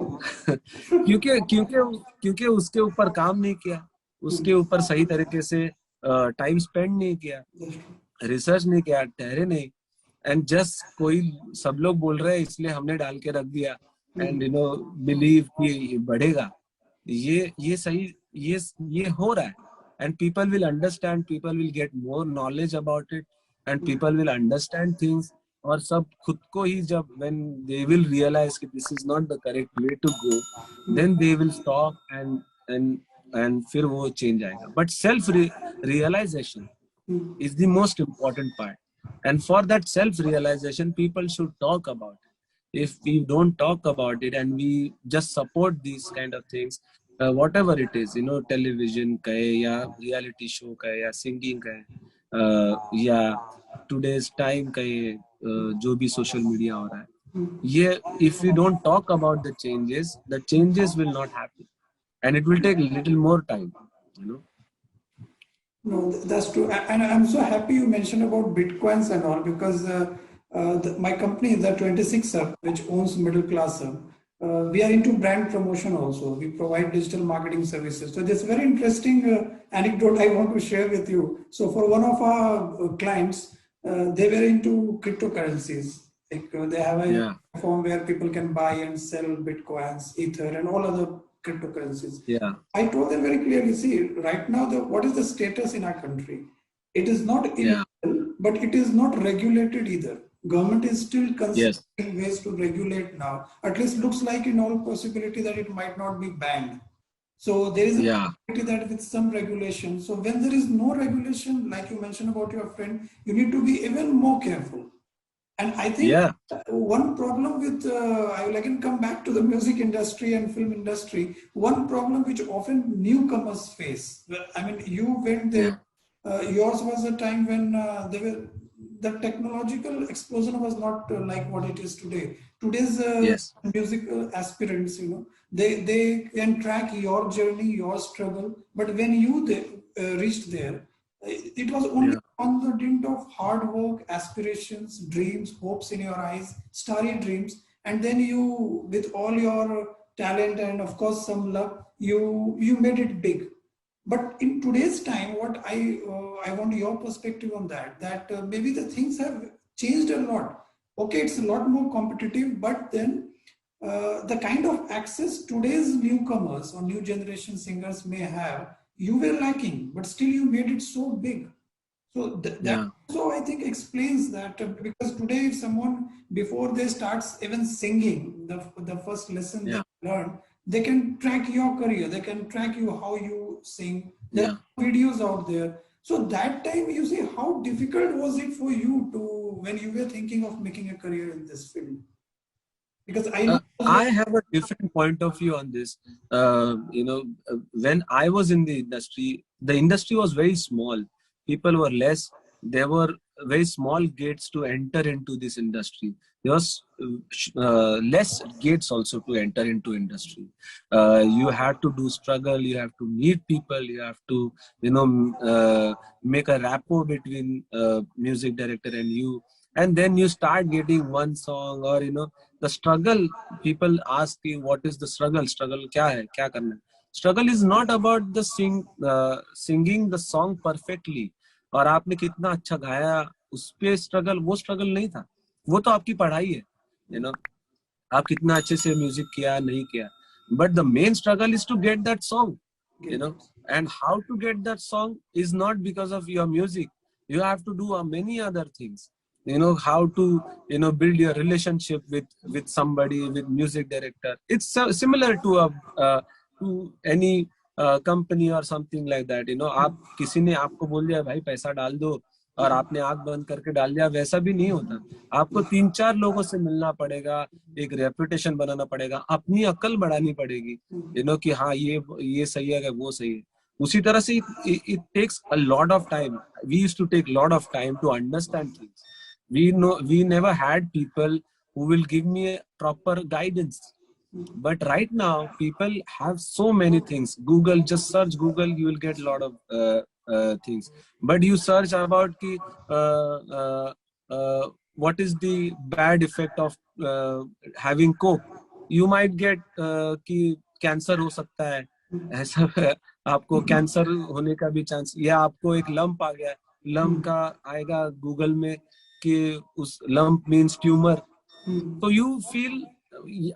क्योंकि क्योंकि क्योंकि उसके ऊपर काम नहीं किया, उसके ऊपर सही तरीके से टाइम स्पेंड नहीं किया, रिसर्च नहीं किया, ठहरे नहीं, एंड जस्ट कोई सब लोग बोल रहे हैं इसलिए हमने डाल के रख दिया, एंड बिलीव कि बढ़ेगा. ये सही, ये हो रहा है, and people will understand, people will get more knowledge about it, and people will understand things. और सब खुद को ही जब व्हेन दे विल रियलाइज कि this is not the correct way to go, then they will stop and फिर वो change आएगा. But self realisation is the most important part. And for that self-realization, people should talk about it. If we don't talk about it and we just support these kind of things, whatever it is, television कहे या reality show कहे या singing कहे, या today's time कहे, जो भी social media हो रहा है, ये if we don't talk about the changes will not happen, and it will take a little more time, No, that's true. And I'm so happy you mentioned about Bitcoins and all because my company, the 26 Hub, which owns Middle Class Hub, we are into brand promotion also. We provide digital marketing services. So this very interesting anecdote I want to share with you. So for one of our clients, they were into cryptocurrencies. Like they have a platform where people can buy and sell Bitcoins, Ether, and all other cryptocurrencies. Yeah. I told them very clearly, see, right now, what is the status in our country? It is not illegal, but it is not regulated either. Government is still considering ways to regulate now. At least looks like in all possibility that it might not be banned. So there is a possibility that with some regulation. So when there is no regulation, like you mentioned about your friend, you need to be even more careful. And I think one problem with, I will again come back to the music industry and film industry, one problem which often newcomers face. I mean, you went there, yours was a time when the technological explosion was not like what it is today. Today's musical aspirants, they can track your journey, your struggle. But when you reached there, it was only on the dint of hard work, aspirations, dreams, hopes in your eyes, starry dreams, and then you, with all your talent and of course some luck, you made it big. But in today's time, what I want your perspective on that maybe the things have changed a lot. Okay, it's a lot more competitive, but then the kind of access today's newcomers or new generation singers may have, you were lacking, but still you made it so big. So that also I think explains that because today if someone before they starts even singing the first lesson they learn, they can track your career, they can track you how you sing. There are videos out there. So that time you see how difficult was it for you to when you were thinking of making a career in this field? Because I know I have a different point of view on this. When I was in the industry was very small. People were less. There were very small gates to enter into this industry. There was less gates also to enter into industry. You have to do struggle. You have to meet people. You have to, make a rapport between music director and you. And then you start getting one song or, the struggle. People ask you, what is the struggle? Struggle kya hai? Kya karna hai? Struggle is not about the singing the song perfectly. और आपने कितना अच्छा गाया उस पे struggle, वो struggle नहीं था, वो तो आपकी पढ़ाई है, आप कितना अच्छे से म्यूजिक किया नहीं किया. But the main struggle is to get that song, and how to get that song is not because of your music. You have to do many other things, how to build your relationship with somebody, with music director. It's similar to any company और something like that, आप किसी ने आपको बोल दिया भाई पैसा डाल दो और आपने आंख बंद करके डाल दिया, वैसा भी नहीं होता। आपको 3-4 लोगों से मिलना पड़ेगा, एक रेपुटेशन बनाना पड़ेगा, अपनी अक्ल बढ़ानी पड़ेगी, कि हाँ ये सही है, वो सही है। उसी तरह से it takes a lot of time. We used to take a lot of time to understand things. We never had people who will give me a proper guidance. But right now people have so many things. Google, just search Google, you will get a lot of things. But you search about uh, uh, what is the bad effect of having coke, you might get कि cancer हो सकता है, ऐसा आपको cancer होने का भी chance, या आपको एक लंप आ गया, लंप का आएगा गूगल में कि उस लंप मीन्स ट्यूमर। तो यू फील,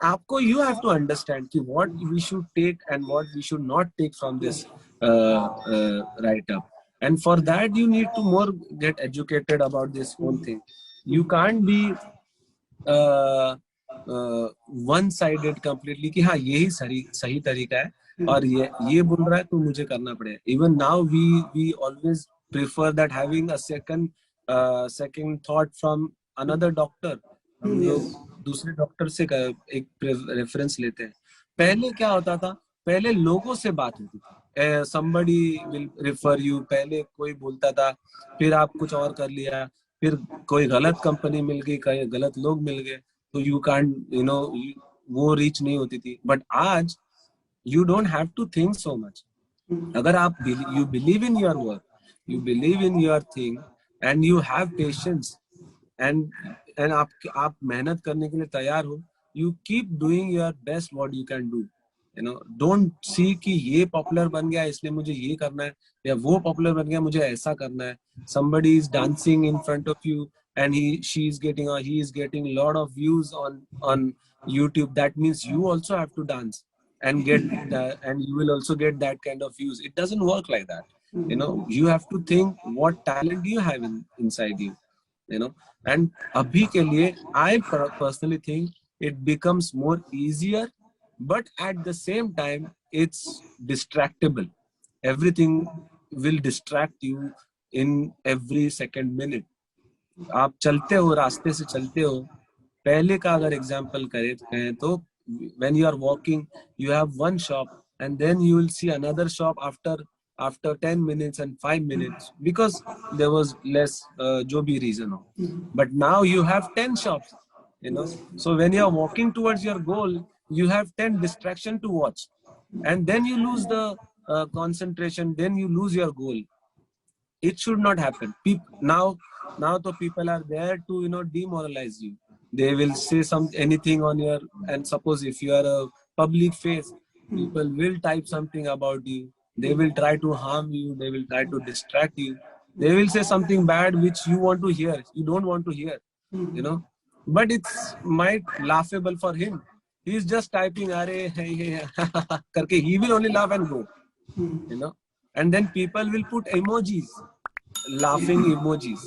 आपको यू हैव टू अंडरस्टैंड कि what we should take and what we should not take from this right up, and for that you need to more get educated about this whole thing. You can't be one sided completely कि हाँ यही सही सही तरीका है और ये बोल रहा है तो मुझे करना पड़ेगा। Even now we always prefer that having a second thought from another doctor. हम लोग दूसरे डॉक्टर से एक रेफरेंस लेते हैं। पहले क्या होता था, पहले लोगों से बात होती थी, somebody will refer you, पहले कोई बोलता था, फिर आप कुछ और कर लिया, फिर कोई गलत कंपनी मिल गई, कई गलत लोग मिल गए, तो यू कांट वो रीच नहीं होती थी। बट आज you don't have to think so much. अगर आप you believe in your work, you believe in your thing and you have patience and आप मेहनत करने के लिए तैयार हो, you keep doing your best what you can do. Don't see कि ये पॉपुलर बन गया इसलिए मुझे ये करना है, या वो पॉपुलर बन गया मुझे ऐसा करना है। somebody is dancing in front of you and he is getting a lot of views on YouTube, that means you also have to dance and get and you will also get that kind of views. It doesn't work like that. You have to think what talent you have inside you. And abhi ke liye I personally think it becomes more easier, but at the same time it's distractible. Everything will distract you in every second minute. आप चलते हो, रास्ते से चलते हो, पहले का अगर एग्जांपल करें तो when you are walking you have one shop and then you will see another shop after 10 minutes and 5 minutes because there was less जो भी reason हो, but now you have 10 shops, so when you are walking towards your goal you have 10 distraction to watch, and then you lose the concentration, then you lose your goal. It should not happen. Now the people are there to demoralize you. They will say anything on your, and suppose if you are a public face, people will type something about you. They will try to harm you. They will try to distract you. They will say something bad which you want to hear. You don't want to hear, but it's might laughable for him. He's just typing "Are hey hey," karke. He will only laugh and go, and then people will put emojis, laughing emojis.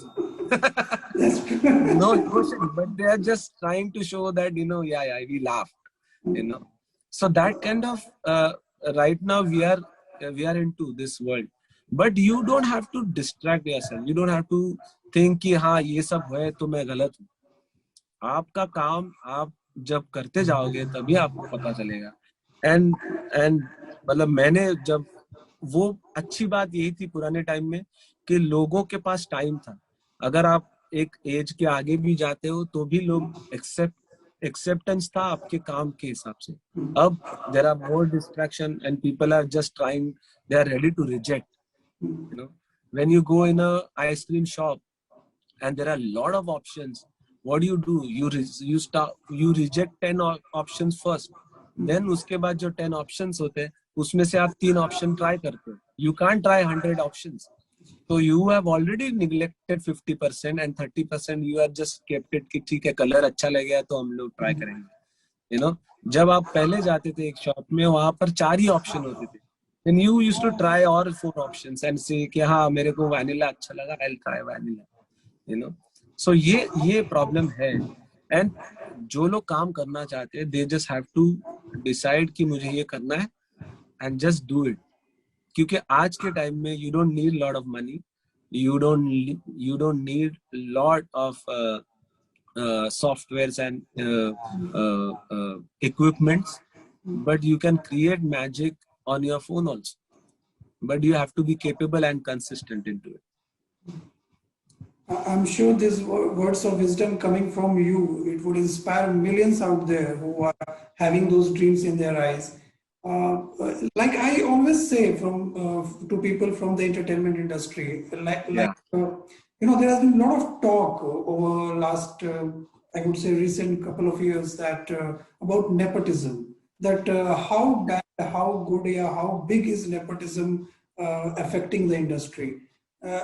No emotion, but they are just trying to show that yeah, we laughed, so that kind of right now we are into this world, but you don't have to distract yourself. You don't have to think कि हाँ ये सब है तो मैं गलत हूँ। आपका काम आप जब करते जाओगे तभी आपको पता चलेगा। एंड मतलब मैंने जब, वो अच्छी बात यही थी पुराने टाइम में कि लोगों के पास टाइम था। अगर आप एक एज के आगे भी जाते हो तो भी लोग एक्सेप्टेंस था आपके काम के हिसाब से। अब there are more distraction and people are just trying, they are ready to reject. When you go in a ice cream shop and there are a lot of options, what do? You reject 10 options first, then उसके बाद जो 10 options होते हैं उसमें से आप 3 option try करते हो। You can't try 100 options, so you have already neglected 50% and 30% you are just kept it कि ठीक है कलर अच्छा लगेगा तो हम लोग try करेंगे। जब आप पहले जाते थे एक शॉप में, वहां पर 4 ही ऑप्शन होते थे, then you used to try all 4 options and say कि हाँ मेरे को वैनिला अच्छा लगा, I'll try vanilla। so ये प्रॉब्लम है। एंड जो लोग काम करना चाहते हैं, they just have to decide कि मुझे ये करना है and just do it। क्योंकि आज के टाइम में you don't need lot of money, you don't need lot of softwares and equipments, but you can create magic on your phone also. But you have to be capable and consistent into it. I'm sure these words of wisdom coming from you, it would inspire millions out there who are having those dreams in their eyes. Like I always say to people from the entertainment industry, Yeah, there has been a lot of talk over last, I would say, recent couple of years that about nepotism. That how bad, how good, yeah, how big is nepotism affecting the industry?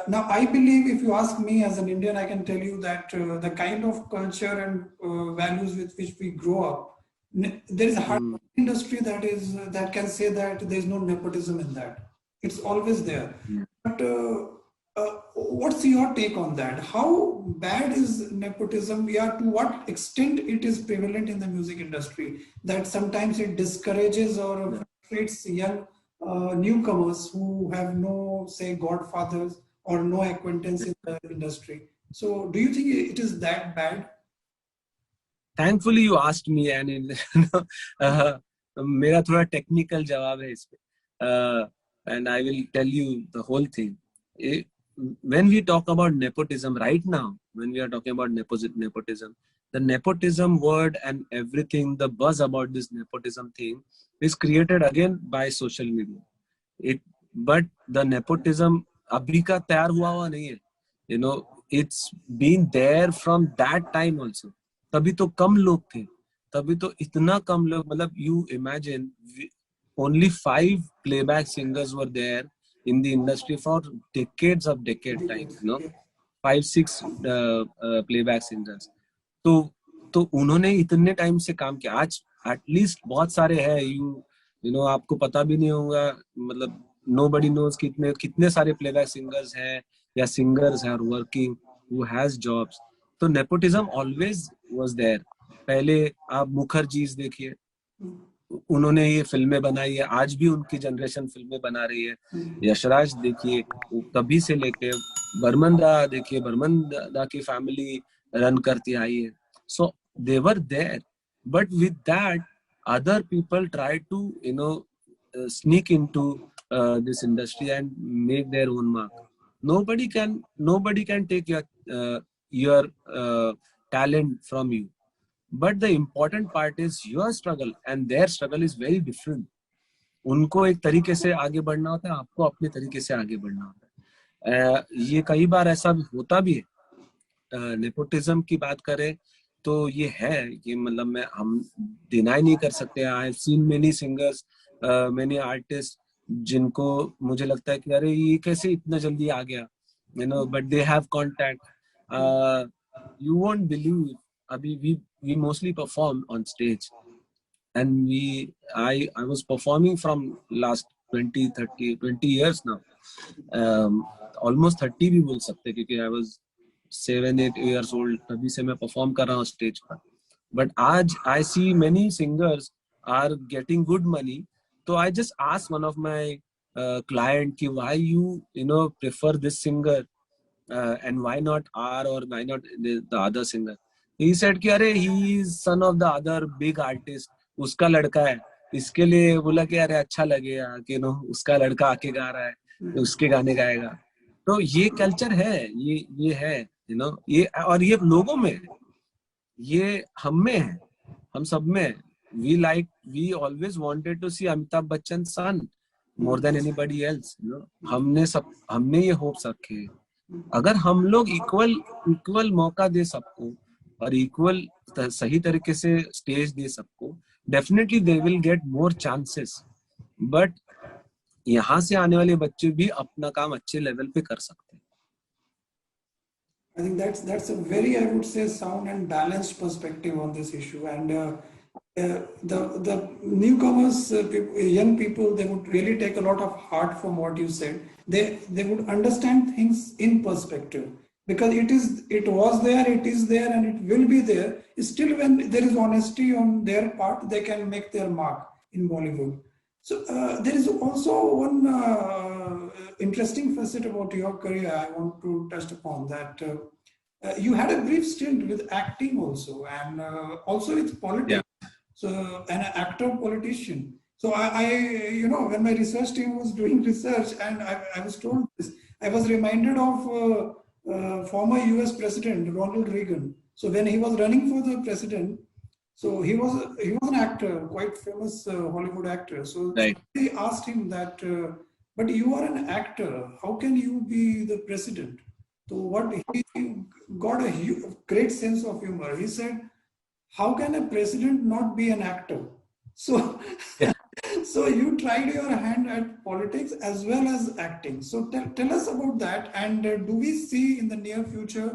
Now, I believe if you ask me as an Indian, I can tell you that the kind of culture and values with which we grow up, there is a hard mm, industry that can say that there is no nepotism in that. It's always there. yeah. But what's your take on that? How bad is nepotism? Yeah, to what extent it is prevalent in the music industry that sometimes it discourages or frustrates young newcomers who have no, say, godfathers or no acquaintance in the industry. So, do you think it is that bad? Thankfully you asked me, and uh, मेरा थोड़ा technical जवाब है इस पे, and I will tell you the whole thing. Eh, when we talk about nepotism right now, when we are talking about nepotism, the nepotism word and everything, the buzz about this nepotism thing is created again by social media. It, but the nepotism अभी का तैयार हुआ नहीं है. It's been there from that time also. तभी तो कम लोग थे, तभी तो इतना कम लोग, मतलब you imagine only 5 playback singers were there in the industry for decades time, 5-6 playback singers. तो उन्होंने इतने टाइम से काम किया. आज एटलीस्ट बहुत सारे हैं, आपको पता भी नहीं होगा, मतलब nobody knows कितने सारे प्लेबैक सिंगर्स हैं या सिंगर्स हैं वर्किंग who has jobs. तो नेपोटिज्म ऑलवेज वाज देयर. पहले आप मुखर्जीज देखिए, उन्होंने ये फिल्में बनाई है, आज भी उनकी जनरेशन फिल्में बना रही है. यशराज देखिए, तभी से लेके बर्मन दा देखिए, बर्मन दा की फैमिली रन करती आई है. So they were there, but with that other people try to sneak into this industry and make their own mark. Nobody can take your talent from you, but the important part is your struggle, and their struggle is very different. उनको एक तरीके से आगे बढ़ना होता है, आपको अपने तरीके से आगे बढ़ना होता है. ये कई बार ऐसा होता भी है. नेपोटिज्म की बात करें तो ये है, ये मतलब हम डिनाई नहीं कर सकते. I have seen many singers, many artist, जिनको मुझे लगता है कि अरे ये कैसे इतना जल्दी आ गया, but they have contact. You won't believe, अभी we mostly perform on stage, and I was performing from last 20 years now. Almost 30 भी बोल सकते, क्योंकि I was 7-8 years old तभी से मैं perform कर रहा हूँ stage पर. But आज I see many singers are getting good money. So I just asked one of my client कि why you prefer this singer and why not R or why not the other singer. He said कि अरे he is son of the other big artist, उसका लड़का है, इसके लिए बोला कि अरे अच्छा लगेगा कि उसका लड़का आके गा रहा है, उसके गाने गाएगा. तो ये कल्चर है, ये है, ये, और ये लोगों में, ये हम में है, हम सब में. we always wanted to see Amitabh Bachchan's son more than anybody else. हमने ये होप्स रखे हैं. अगर हम लोग इक्वल मौका दे सबको और इक्वल सही तरीके से स्टेज दे सबको, definitely they will get more chances. But यहाँ से आने वाले बच्चे भी अपना काम अच्छे लेवल पे कर सकते हैं. I think that's a very, I would say, sound and balanced perspective on this issue. And the newcomers, young people, they would really take a lot of heart from what you said. They would understand things in perspective, because it was there, it is there, and it will be there. Still, when there is honesty on their part, they can make their mark in Bollywood. So there is also one interesting facet about your career I want to touch upon that you had a brief stint with acting also and also with Yeah. politics. So an actor politician. So when my research team was doing research and I was told this, I was reminded of former US President Ronald Reagan. So when he was running for the president, so he was an actor, quite famous Hollywood actor. So Right. they asked him that, but you are an actor. How can you be the president? So what he got a great sense of humor. He said, "How can a president not be an actor?" So, Yeah. so you tried your hand at politics as well as acting. So tell us about that. And do we see in the near future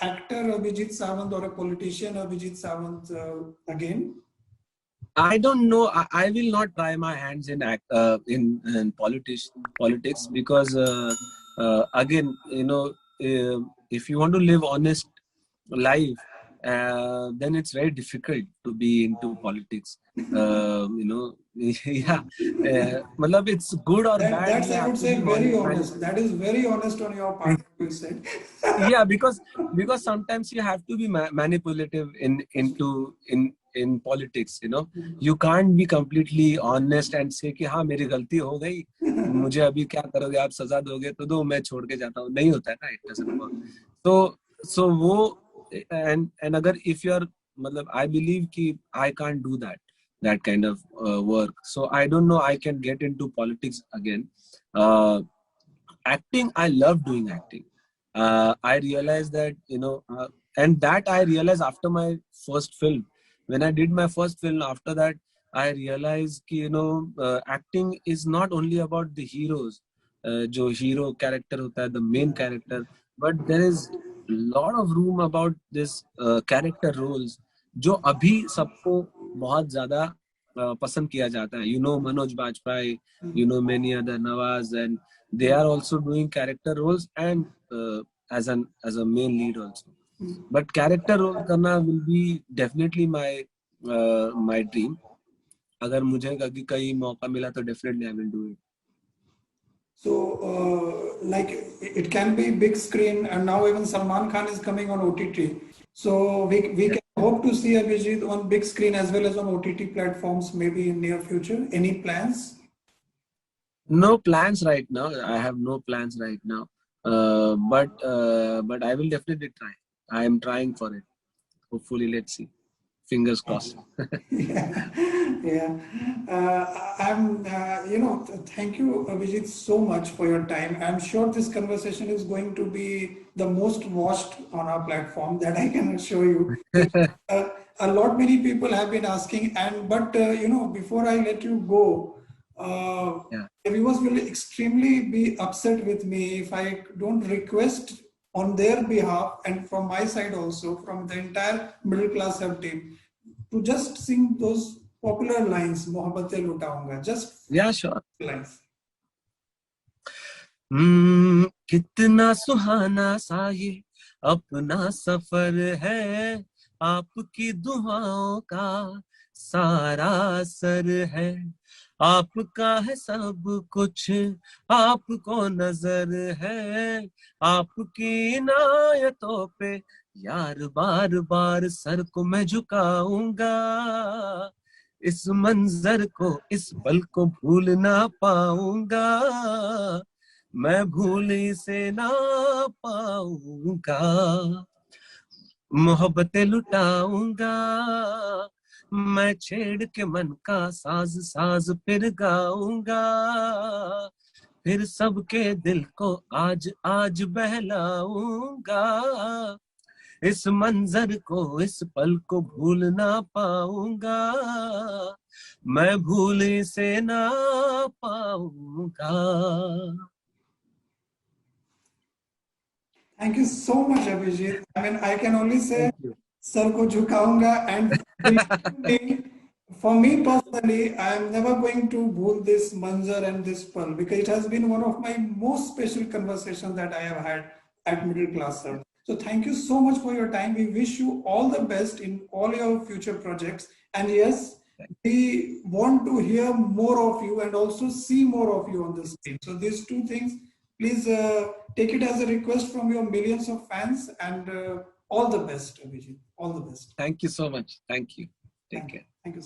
actor Abhijeet Sawant or a politician Abhijeet Sawant again? I don't know. I will not try my hands in in politics because again, if you want to live honest life, then it's very difficult to be into politics. Yeah. Matlab it's good or bad. That's You I have would to say be very honest. honest. That is very honest on your part. You said. Yeah, because sometimes you have to be manipulative in politics. You can't be completely honest and say कि हाँ मेरी गलती हो गई, मुझे अभी क्या करोगे, आप सजा दोगे तो दो, मैं छोड़ के जाता हूँ, नहीं होता है ना, it doesn't work. So वो and अगर if you're मतलब I believe कि I can't do that kind of work, so I don't know I can get into politics again. uh, Acting, I love doing acting. I realized that, and that I realized after my first film. When I did my first film, after that, I realized कि, acting is not only about the heroes, जो hero character होता है, the main character, but there is a lot of room about this character roles, जो अभी सबको बहुत ज़्यादा पसंद किया जाता है. Manoj Bajpayee, many other Nawaz, and they are also doing character roles and as a main lead also. But character role करना will be definitely my dream. अगर मुझे कहीं मौका मिला तो definitely I will do it. So, like it can be big screen, and now even Salman Khan is coming on OTT. So we can hope to see Abhijeet on big screen as well as on OTT platforms maybe in near future. Any plans? No plans right now. I have no plans right now. But I will definitely try. I am trying for it. Hopefully, let's see. Fingers crossed. Yeah, yeah. Thank you, Abhijeet, so much for your time. I'm sure this conversation is going to be the most watched on our platform, that I can assure you. Uh, a lot many people have been asking, but before I let you go, Yeah. viewers will extremely be upset with me if I don't request on their behalf and from my side also, from the entire middle class hub team, to just sing those popular lines, Mohabbatein Lutaunga, just Yeah, sure. lines. कितना सुहाना सा ये अपना सफर है, आपकी दुआओं का सारा असर है, आपका है सब कुछ, आपको नजर है, आपकी इनायतों पे यार बार बार सर को मैं झुकाऊंगा, इस मंजर को, इस पल को भूल ना पाऊंगा, मैं भूल से ना पाऊंगा, मोहब्बतें लुटाऊंगा, मैं छेड़ के मन का साज साज फिर गाऊंगा, फिर सबके दिल को आज आज बहलाऊंगा, इस मंजर को, इस पल को भूल ना पाऊंगा, मैं भूल से ना पाऊंगा. Thank you so much, Abhijeet. I mean, I can only say, Sir ko jhukaunga, and for me personally, I am never going to bhool this manzar and this pal, because it has been one of my most special conversations that I have had at Middle Class Sir. So thank you so much for your time. We wish you all the best in all your future projects. And yes, we want to hear more of you and also see more of you on the screen. So these two things, please take it as a request from your millions of fans, and all the best, Abhijeet. All the best. Thank you so much. Thank you. Take care. Thank you.